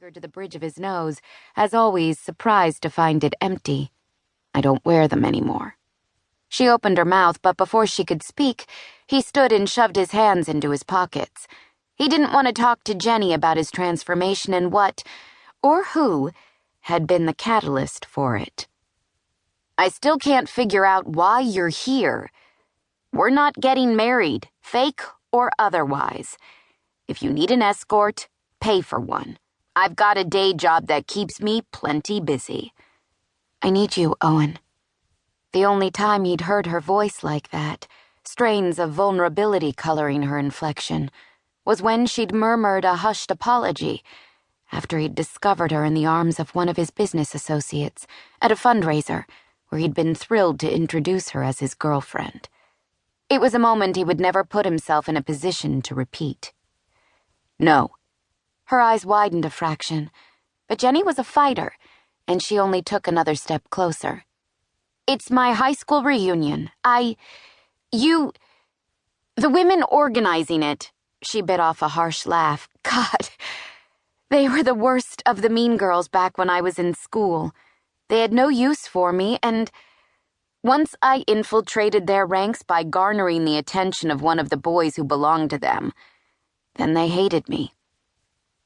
To the bridge of his nose, as always surprised to find it empty. I don't wear them anymore. She opened her mouth, but before she could speak, he stood and shoved his hands into his pockets. He didn't want to talk to Jenny about his transformation and what, or who, had been the catalyst for it. I still can't figure out why you're here. We're not getting married, fake or otherwise. If you need an escort, pay for one. I've got a day job that keeps me plenty busy. I need you, Owen. The only time he'd heard her voice like that, strains of vulnerability coloring her inflection, was when she'd murmured a hushed apology after he'd discovered her in the arms of one of his business associates at a fundraiser where he'd been thrilled to introduce her as his girlfriend. It was a moment he would never put himself in a position to repeat. No. Her eyes widened a fraction, but Jenny was a fighter, and she only took another step closer. It's my high school reunion. The women organizing it. She bit off a harsh laugh. God, they were the worst of the mean girls back when I was in school. They had no use for me, and once I infiltrated their ranks by garnering the attention of one of the boys who belonged to them, then they hated me.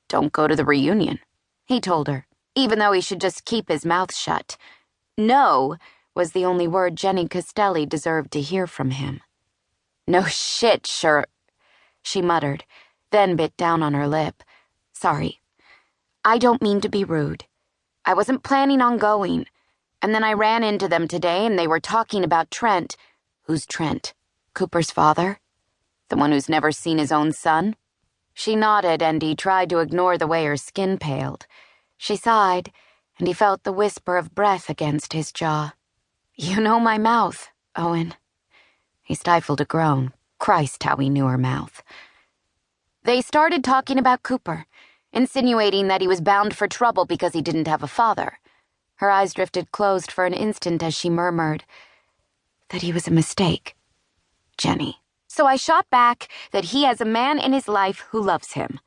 Don't go to the reunion, he told her, even though he should just keep his mouth shut. No was the only word Jenny Castelli deserved to hear from him. No shit, sure, she muttered, then bit down on her lip. Sorry, I don't mean to be rude. I wasn't planning on going, and then I ran into them today and they were talking about Trent. Who's Trent? Cooper's father? The one who's never seen his own son? She nodded, and he tried to ignore the way her skin paled. She sighed, and he felt the whisper of breath against his jaw. You know my mouth, Owen. He stifled a groan. Christ, how he knew her mouth. They started talking about Cooper, insinuating that he was bound for trouble because he didn't have a father. Her eyes drifted closed for an instant as she murmured that he was a mistake. Jenny. So I shot back that he has a man in his life who loves him.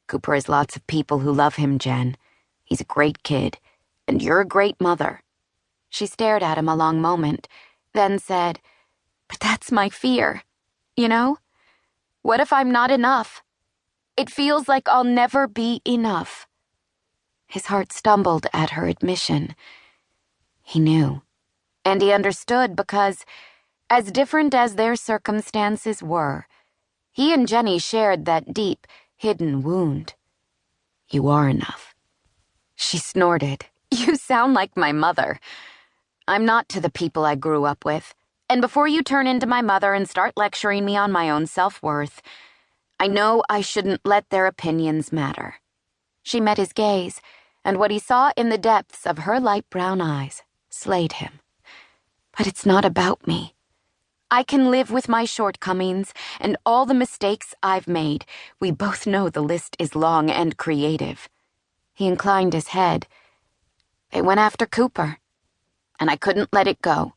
Cooper has lots of people who love him, Jen. He's a great kid, and you're a great mother. She stared at him a long moment, then said, But that's my fear, you know? What if I'm not enough? It feels like I'll never be enough. His heart stumbled at her admission. He knew, and he understood because, as different as their circumstances were, he and Jenny shared that deep, hidden wound. You are enough. She snorted. You sound like my mother. I'm not to the people I grew up with, and before you turn into my mother and start lecturing me on my own self-worth, I know I shouldn't let their opinions matter. She met his gaze, and what he saw in the depths of her light brown eyes slayed him. But it's not about me. I can live with my shortcomings and all the mistakes I've made. We both know the list is long and creative. He inclined his head. They went after Cooper, and I couldn't let it go.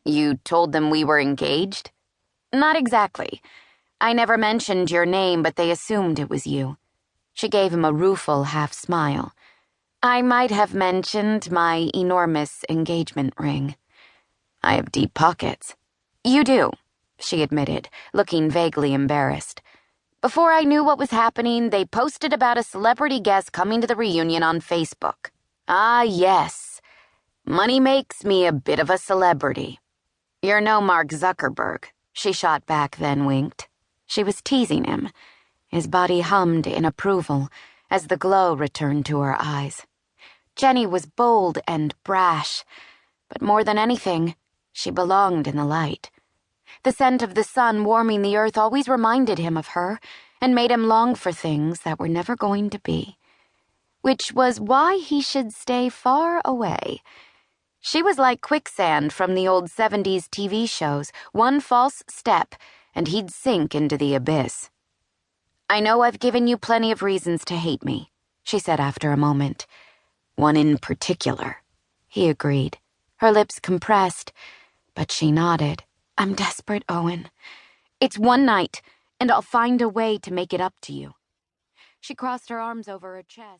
You told them we were engaged? Not exactly. I never mentioned your name, but they assumed it was you. She gave him a rueful half-smile. I might have mentioned my enormous engagement ring. I have deep pockets. You do, she admitted, looking vaguely embarrassed. Before I knew what was happening, they posted about a celebrity guest coming to the reunion on Facebook. Ah, yes. Money makes me a bit of a celebrity. You're no Mark Zuckerberg, she shot back, then winked. She was teasing him. His body hummed in approval as the glow returned to her eyes. Jenny was bold and brash, but more than anything, she belonged in the light. The scent of the sun warming the earth always reminded him of her and made him long for things that were never going to be, which was why he should stay far away. She was like quicksand from the old 70s TV shows, one false step, and he'd sink into the abyss. I know I've given you plenty of reasons to hate me, she said after a moment. One in particular, he agreed, her lips compressed, but she nodded. I'm desperate, Owen. It's one night, and I'll find a way to make it up to you. She crossed her arms over her chest.